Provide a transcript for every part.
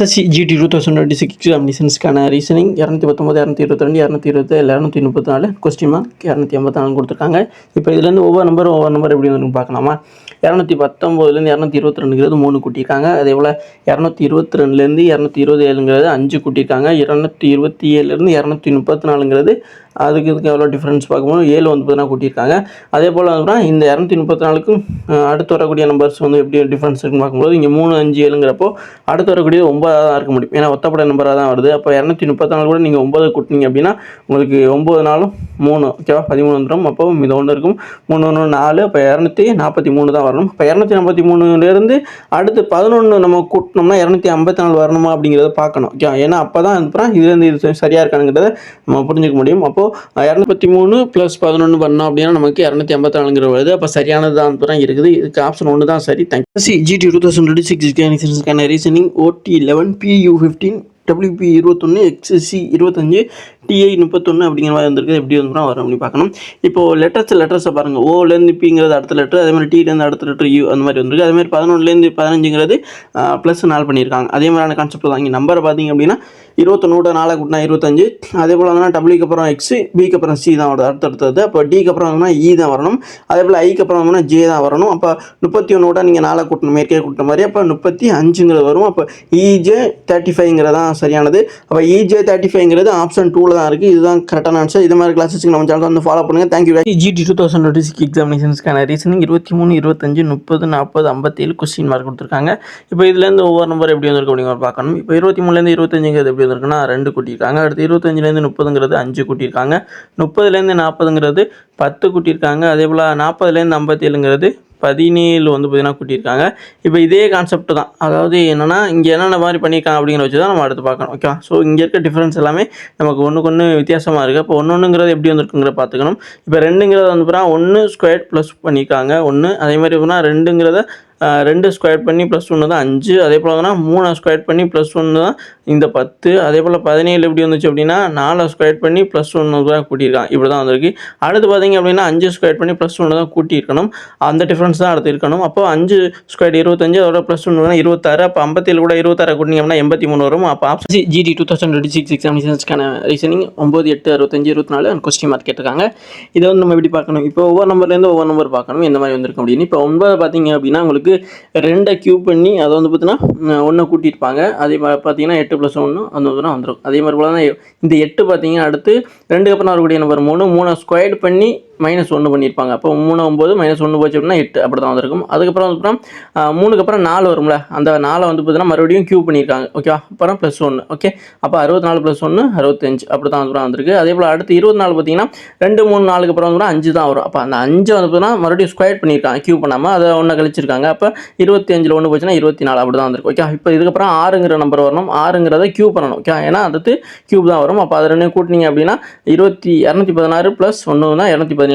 SSC GD 2026 எக்ஸாமினேஷன்ஸ்க்கான reasoning 219, 222, 227, 234 question mark 284 கொடுத்துருக்காங்க. இப்போ இதுலேருந்து ஒவ்வொரு நம்பர் எப்படி வந்து பார்க்கலாமா? 219லேருந்து 222ங்கிறது 3 கூட்டியிருக்காங்க. அதே போல் 222லேருந்து 227ங்கிறது 5 கூட்டியிருக்காங்க. 227லேருந்து 234ங்கிறது இதுக்கு எவ்வளோ டிஃப்ரென்ஸ் பார்க்கும்போது 7 வந்து பார்த்தீங்கன்னா கூட்டியிருக்காங்க. அதே போல் இந்த 234க்கும் அடுத்து வரக்கூடிய நம்பர்ஸ் வந்து எப்படி டிஃப்ரென்ஸ் இருக்குன்னு பார்க்கும்போது இங்கே 3, 5, 7ங்கிறப்போ அடுத்து வரக்கூடிய 9 தான் இருக்க முடியும். ஏன்னா ஒத்தப்படை நம்பராக தான் வருது. அப்போ 234 கூட நீங்கள் 9 கூட்டினீங்க அப்படின்னா உங்களுக்கு 9 நாளும் 3 ஓகேவா 13 வந்துடும். அப்போ இது ஒன்று இருக்கும் 3 1 4 அப்போ 243 தான் வரணும். இப்போ 243லேருந்து அடுத்து 11 நம்ம கூட்டினோம்னா 254 வரணுமா அப்படிங்கிறத பார்க்கணும் ஓகே. ஏன்னா அப்போ தான் அப்புறம் இதுலேருந்து இது சரியாக இருக்கானுங்கிறத நம்ம புரிஞ்சிக்க முடியும். அப்போது 233 + 11 பண்ணோம் அப்படின்னா நமக்கு 254 வருது. அப்போ சரியானது தான் அப்புறம் இருக்குது. இதுக்கு ஆப்ஷன் 1 தான் சரி. Thank you. GD 2026 reasoning OT11 PU15 WP21 XC 25 TI 31 அப்படிங்கிற மாதிரி வந்துருக்கு. எப்படி வந்து வரும் அப்படின்னு பார்க்கணும். இப்போது லெட்டர்ஸை பாருங்கள். ஓலேருந்து பிங்கிறது அடுத்த லெட்டர், அதே மாதிரி டிலேருந்து அடுத்த லெட்டர் யூ அந்த மாதிரி வந்துருக்கு. அதே மாதிரி 11லேருந்து 15ங்கிறது +4 பண்ணியிருக்காங்க. அதே மாதிரியான கான்செப்ட் தான். இங்கே நம்பரை பார்த்தீங்க அப்படின்னா 21 4 கூட்டினா 25. அதே போல் வந்து டபிள்யூக்கு அப்புறம் எக்ஸ், பிக்கு அப்புறம் சி தான் வருது அடுத்தடுத்தது. அப்போ டிக்கு அப்புறம் வந்து இ தான் வரணும். அதே போல் ஐக்கு அப்புறம் வந்து ஜே தான் வரணும். அப்போ 31 நீங்கள் 4 கூட்டணும், மேற்கே கூட்டின மாதிரி. அப்போ 35ங்கிறது வரும். அப்போ EJ 35ங்கிறது தான் சரியானது. அப்போ EJ 35ங்கிறது ஆப்ஷன் 2ல் தான் இருக்குது. இதுதான் கரெக்டான ஆன்சர். இது மாதிரி கிளாஸஸ்க்கு நம்ம சேனல் வந்து ஃபாலோ பண்ணுங்கள். தேங்க்யூ. ஜிடி 2026 எக்ஸாமினேஷன்ஸ்க்கான ரீசனிங் 23, 25, 30, 40, 57 கொஸ்டின் மார்க் கொடுத்துருக்காங்க. இப்போ இதுலேருந்து ஒவ்வொரு நம்பர் எப்படி வந்திருக்கு அப்படிங்கிற பார்க்கணும். இப்போ 23லேருந்து 25ங்கிறது எப்படி வந்திருக்குன்னா 2 கூட்டியிருக்காங்க. அடுத்து 25லேருந்து 30ங்கிறது 5 கூட்டியிருக்காங்க. 30லேருந்து 40ங்கிறது 10 கூட்டியிருக்காங்க. அதே போல் 40லேருந்து 57ங்கிறது 17 வந்து பார்த்தீங்கன்னா கூட்டியிருக்காங்க. இப்போ இதே கான்செப்ட் தான். அதாவது என்னென்னா இங்கே என்னென்ன மாதிரி பண்ணியிருக்காங்க அப்படிங்கிற வச்சு தான் நம்ம அடுத்து பார்க்கணும் ஓகே. ஸோ இங்கே இருக்க டிஃப்ரென்ஸ் எல்லாமே நமக்கு ஒன்றுக்கு வித்தியாசமாக இருக்குது. அப்போ ஒன்றுங்கிறது எப்படி வந்துருக்குங்கிற பார்த்துக்கணும். இப்போ 2ங்கிறத வந்து பார்த்தீங்கன்னா 1 ஸ்கொயர் ப்ளஸ் பண்ணியிருக்காங்க 1. அதே மாதிரி பார்த்தீங்கன்னா 2ங்கிறத 2 ஸ்கொயர் பண்ணி +1 தான் 5. அதே போல் வந்து 3 ஸ்கொயர் பண்ணி +1 தான் இந்த 10. அதே போல் 17 எப்படி வந்துச்சு அப்படின்னா 4 ஸ்கொயர் பண்ணி +1 தான் கூட்டியிருக்காங்க. இப்படி தான் வந்திருக்கு. அடுத்து பார்த்தீங்க அப்படின்னா 5 ஸ்கொயர் பண்ணி +1 தான் கூட்டியிருக்கணும். அந்த டிஃப்ரென்ஸ் தான் அடுத்து இருக்கணும். அப்போ 5 ஸ்கொயர் 25, அதோட +1 தான் 26. அப்போ 57 கூட 26 கூட்டினீங்க அப்படின்னா 83 வரும். அப்போ ஆப்ஷன் ஜிடி 2026 எக்ஸாமினேஷன்ஸ்க்கான ரீசனிங் 9, 8, 65, 24 அண்ட் கொஸ்டின் மார்க் கேட்டிருக்காங்க. இதை வந்து நம்ம எப்படி பார்க்கணும்? இப்போ ஒவ்வொரு நம்பர்லேருந்து ஒவ்வொரு நம்பர் பார்க்கணும் எந்த மாதிரி வந்திருக்கு அப்படின்னு. இப்போ 9 பார்த்தீங்க அப்படின்னா உங்களுக்கு 2 கியூப் பண்ணி அதை வந்து பார்த்தீங்கன்னா 1 கூட்டியிருப்பாங்க. அதே மாதிரி பார்த்தீங்கன்னா 8 + 1 அந்த வந்துடும். அதே மாதிரி போல தான் இந்த 8 பார்த்தீங்கன்னா அடுத்து 2க்கு அப்புறம் வரக்கூடிய நம்பர் 3 ஸ்கொயர்ட் பண்ணி -1 பண்ணியிருப்பாங்க. அப்போ 3 9 -1 போச்சு அப்படின்னா 8 அப்படி தான் வந்திருக்கும். அதுக்கப்புறம் வந்து 3க்கு அப்புறம் 4 வரும்ல, அந்த 4 வந்து பார்த்தீங்கன்னா மறுபடியும் கியூப் பண்ணியிருக்காங்க ஓகே. அப்புறம் +1 ஓகே. அப்போ 64 + 1 65 அப்படி தான் வந்திருக்கு. அதே போல் அடுத்து 24 பார்த்தீங்கன்னா 2 3 4க்கு அப்புறம் வந்து 5 தான் வரும். அப்போ அந்த 5 வந்து பார்த்தீங்கன்னா மறுபடியும் ஸ்கொயர் பண்ணியிருக்காங்க, கியூப் பண்ணாமல் அதை 1 கழிச்சிருக்காங்க. அப்போ 25ல் 1 போச்சுன்னா 24 அப்படி தான் வந்திருக்கு ஓகே. இப்போ இதுக்கப்புறம் 6ங்கிற நம்பர் வரணும். 6ங்கிறத கியூப் பண்ணணும் ஓகே. ஏன்னா அடுத்து கியூப் தான் வரும். அப்போ அதை 2 கூட்டினீங்க அப்படின்னா 216 + 1 தான் 217.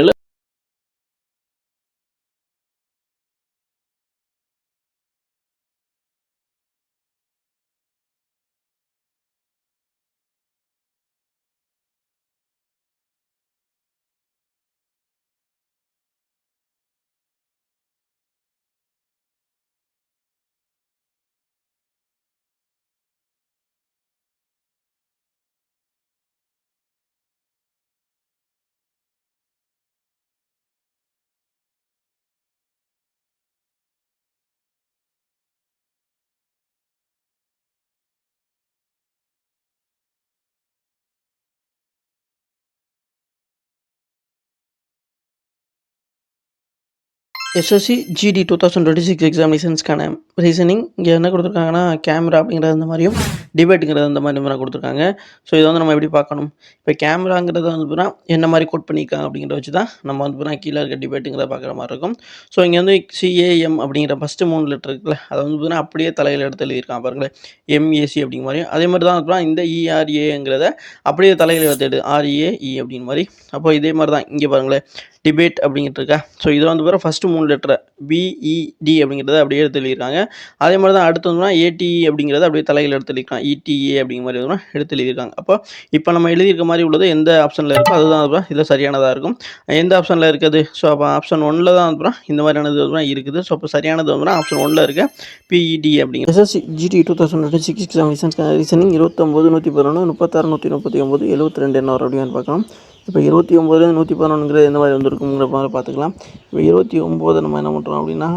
எஸ்எஸ்சி ஜிடி 2026 எக்ஸாமினேஷன்ஸ்க்கான ரீசனிங் இங்கே என்ன கொடுத்துருக்காங்கன்னா கேமரா அப்படிங்கிறது அந்த மாதிரியும் டிபேட்டுங்கிறது அந்த மாதிரி நம்பராக கொடுத்துருக்காங்க. ஸோ இதை வந்து நம்ம எப்படி பார்க்கணும்? இப்போ கேமராங்கிறத வந்து பார்த்தீங்கன்னா என்ன மாதிரி கோட் பண்ணியிருக்காங்க அப்படிங்கிறத வச்சு தான் நம்ம வந்து பார்த்தீங்கன்னா கீழே இருக்க டிபேட்டுங்கிறத பார்க்குற மாதிரி இருக்கும். ஸோ இங்கே வந்து CAM அப்படிங்கிற ஃபஸ்ட்டு 3 லெட்டர் இருக்குல்ல, அதை வந்து பார்த்தீங்கன்னா அப்படியே தலையில் எடுத்து எழுதியிருக்காங்க பாருங்களேன், MAC அப்படிங்கிற மாதிரி. அதே மாதிரி தான் வந்து இந்த ERAங்கிறத அப்படியே தலையில் எடுத்து RAE அப்படிங்கிற மாதிரி. அப்போ இதே மாதிரி தான் இங்கே பாருங்களேன் டிபேட் அப்படிங்கிட்டு இருக்கா. ஸோ இதை வந்து பார்த்தா ஃபஸ்ட்டு 3 மூணு லெட்டரை பிஇடி அப்படிங்கிறத அப்படியே எடுத்து எழுதியிருக்காங்க. அதே மாதிரி தான் அடுத்து வந்து ஏடிஇ அப்படிங்கிறத அப்படியே தலையில் எடுத்து எழுதிக்கலாம். இடிஏ அப்படிங்கிற மாதிரி எடுத்து எழுதியிருக்காங்க. அப்போ இப்போ நம்ம எழுதியிருக்க மாதிரி உள்ளது எந்த ஆப்ஷனில் இருக்கோ அதுதான் இதில் சரியானதாக இருக்கும். எந்த ஆப்ஷனில் இருக்குது? ஸோ அப்போ ஆப்ஷன் 1ல் தான் இந்த மாதிரியானது இருக்குது. ஸோ அப்போ சரியானது ஆப்ஷன் 1ல் இருக்க பிஇடி அப்படிங்கிற எஸ்எஸ்சி ஜிடி 2026 எக்ஸாமினேஷன்ஸ்க்கான ரீசனிங் 29 111 36 139 72 என்ன வரும் அப்படின்னு பார்க்கலாம். இப்போ 29 111ங்கிறது எந்த மாதிரி வந்திருக்குங்கிற மாதிரி பார்த்துக்கலாம். இப்போ 29 நம்ம என்ன பண்ணுறோம் அப்படின்னா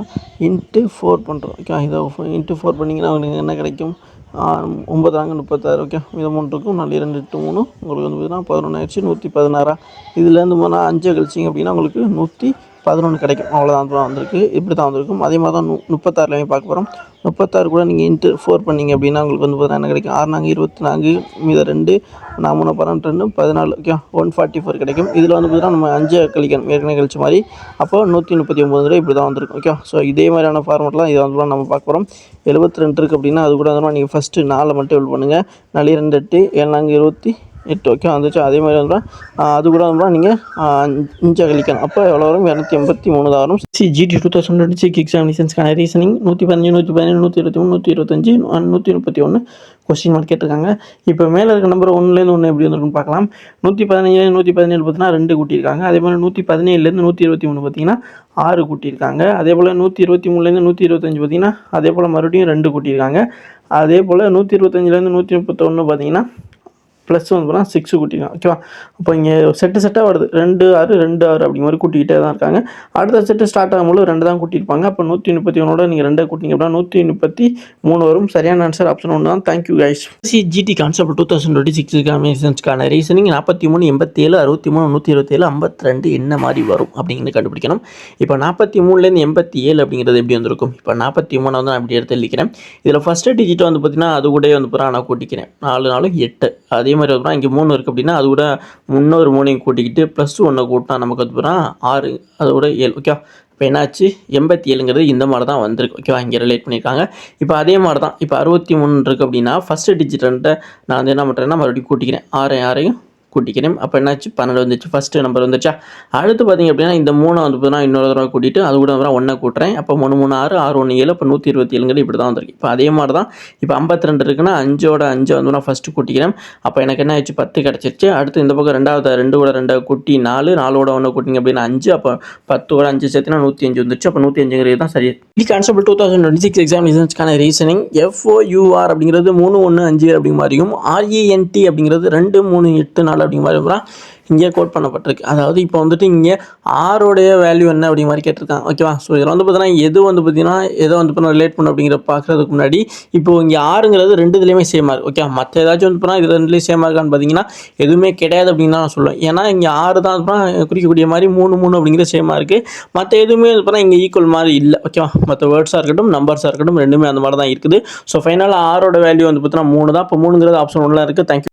இன்ட்டு 4 பண்ணுறோம். ஓகே, இதை இன்ட்டு 4 பண்ணிங்கன்னா உங்களுக்கு என்ன கிடைக்கும்? 9 36. ஓகே, இது 3 இருக்கும். 4 2 8 3 உங்களுக்கு வந்து பார்த்தீங்கன்னா 11 ஆயிடுச்சு. 116. இதுலேருந்து போனால் 5 கழிச்சிங்க அப்படின்னா உங்களுக்கு 111 கிடைக்கும். அவ்வளோதான் வந்திருக்கு. இப்படி தான் வந்திருக்கும். அதே மாதிரி தான் 36லையுமே பார்க்க போகிறோம். 36 கூட நீங்கள் இன்ட்டு 4 பண்ணிங்க அப்படின்னா உங்களுக்கு வந்து பார்த்தீங்கன்னா என்ன கிடைக்கும்? 6 4 24 மீத 2 4 3 12 14. ஓகே, 144 கிடைக்கும். இதில் வந்து பார்த்தீங்கன்னா நம்ம 5 கழிக்கணும், ஏற்கனவே கழிச்ச மாதிரி. அப்போ 139 இப்படி தான் வந்திருக்கும். ஓகே, ஸோ இதே மாதிரியான ஃபார்மெட்லாம் இதை வந்து நம்ம பார்க்க போகிறோம். 72 இருக்குது அப்படின்னா அது கூட வந்து நீங்கள் ஃபஸ்ட்டு 4 மட்டும் எவ்வளோ பண்ணுங்கள். 4 2 8 7 4 28. ஓகே, வந்துச்சு. அதே மாதிரி வந்து அது கூட வந்து நீங்கள் 5 கழிக்கணும். அப்போ எவ்வளோ வரும்? 283 தான் வரும். ஜிடி 2026 எக்ஸாமினேஷன்ஸ்க்கான ரீசனிங் 115 117 123 125 131 கொஸ்டின் மார்க் கேட்டிருக்காங்க. இப்போ மேலே இருக்க நம்பர் 1லேருந்து 1 எப்படி வந்துருக்குன்னு பார்க்கலாம். 115 117 பார்த்தீங்கன்னா 2 கூட்டியிருக்காங்க. அதே மாதிரி 117லேருந்து 123 பார்த்தீங்கன்னா 6 கூட்டியிருக்காங்க. அதே போல் 123லேருந்து 125 பார்த்தீங்கன்னா அதே போல் மறுபடியும் 2 கூட்டியிருக்காங்க. அதே போல் 125லேருந்து 131 பார்த்தீங்கன்னா ப்ளஸ் வந்து போனால் 6 கூட்டிக்கலாம். ஓகேவா? அப்போ இங்கே செட்டாக வருது. 2 6 2 6 அப்படி மாதிரி கூட்டிகிட்டே தான் இருக்காங்க. அடுத்த செட்டு ஸ்டார்ட் ஆகும்போது 2 தான் கூட்டியிருப்பாங்க. அப்போ 131 நீங்கள் 2 கூட்டிங்க அப்படின்னா 133 வரும். சரியான ஆன்சர் ஆப்ஷன் 1 தான். Thank you guys. ஜிடி கான்செப்ட் 2026 எக்ஸாமினேஷன்ஸ்க்கான ரீசனிங் 43 87 63 127 52 என்ன மாதிரி வரும் அப்படிங்கிறது கண்டுபிடிக்கணும். இப்போ 43லேருந்து 87 அப்படிங்கிறது எப்படி வந்திருக்கும்? இப்போ 43 வந்து நான் அப்படி எடுத்து எழுதிக்கிறேன். இதில் ஃபஸ்ட்டு டிஜிட் வந்து பார்த்தீங்கன்னா அது கூட வந்து போகிறா நான் கூட்டிக்கிறேன். 4 4 8. அதே மாதிரி வந்து இங்கே 3 இருக்குது அப்படின்னா அது கூட முன்னொரு 3 கூட்டிக்கிட்டு ப்ளஸ் 1 கூட்டினா நமக்கு வந்து போகிறா 6, அதோட 7. ஓகே, இப்போ என்னாச்சு? 87ங்கிறது இந்த மாதிரி தான் வந்திருக்கு. ஓகேவா? இங்கே ரிலேட் பண்ணியிருக்காங்க. இப்போ அதே மாதிரி தான் இப்போ 63 இருக்குது அப்படின்னா ஃபஸ்ட்டு டிஜிட் நான் வந்து என்ன பண்ணுறேன்னா மறுபடியும் கூட்டிக்கிறேன். 6 கூட்டிக்கிறேன். அப்போ என்னாச்சு? 12 வந்துச்சு. ஃபஸ்ட்டு நம்பர் வந்துச்சா? அடுத்து பார்த்திங்க அப்படின்னா இந்த 3 வந்து பார்த்தீங்கன்னா இன்னொரு தடவை கூட்டிட்டு அது கூட வந்து 1 கூட்டுறேன். அப்போ 3 3 6 6 1 7. அப்போ 127ங்கிறது இப்படி தான் வந்திருக்கு. இப்போ அதே மாதிரி தான் இப்போ 52 இருக்குன்னா 5ஓட 5 வந்து நான் ஃபஸ்ட்டு கூட்டிக்கிறேன். அப்போ எனக்கு என்ன ஆயிடுச்சு? 10 கிடச்சிருச்சு. அடுத்து இந்த பக்கம் 2 கூட 2 கூட்டி 4 4ஓட 1 கூட்டிங்க அப்படின்னா 5. அப்போ 10ஓட 5 சேர்த்துனா 105 வந்துச்சு. அப்போ 105ங்கிறது தான் சரி. இது கான்செப்ட் 2026 எக்ஸாமினேஷன்ஸ்க்கான ரீசனிங் FOUR அப்படிங்கிறது 3 1 5 அப்படிங்கிற மாதிரியும் RENT அப்படிங்கிறது 2 3 8 4 அப்படிங்கிற மாதிரி வரும். இங்கே கோட் பண்ணப்பட்டிருக்கு. அதாவது இப்போ வந்துட்டு இங்கே ஆரோடைய வேல்யூ என்ன அப்படிங்கிற மாதிரி கேட்டிருக்காங்க. ஓகேவா? ஸோ இதில் வந்து பார்த்தீங்கன்னா எது வந்து பார்த்தீங்கன்னா எதை வந்து இப்போ ரிலேட் பண்ண அப்படிங்கிற பார்க்குறதுக்கு முன்னாடி இப்போ இங்கே ஆறுங்கிறது 2 இதுலேயுமே சேமாக இருக்குது. ஓகே, மற்ற ஏதாச்சும் வந்து போனால் இது 2லேயும் சேமாக இருக்கான்னு பார்த்தீங்கன்னா எதுவுமே கிடையாது அப்படின்னு தான் நான் சொல்லுவேன். ஏன்னா இங்கே 6 தான் குறிக்கக்கூடிய மாதிரி 3 3 அப்படிங்கிறது சேமாக இருக்குது. மற்ற எதுவுமே வந்து பார்த்தா இங்கே ஈக்குவல் மாதிரி இல்லை. ஓகேவா? மற்ற வேர்ட்ஸாக இருக்கட்டும் நம்பர்ஸாக இருக்கட்டும் ரெண்டுமே அந்த மாதிரி தான் இருக்குது. ஸோ ஃபைனலாக ஆரோட வேல்யூ வந்து பார்த்தீங்கன்னா 3 தான். இப்போ 3ங்கிறது ஆப்ஷன் 1ல இருக்குது. தேங்க்யூ.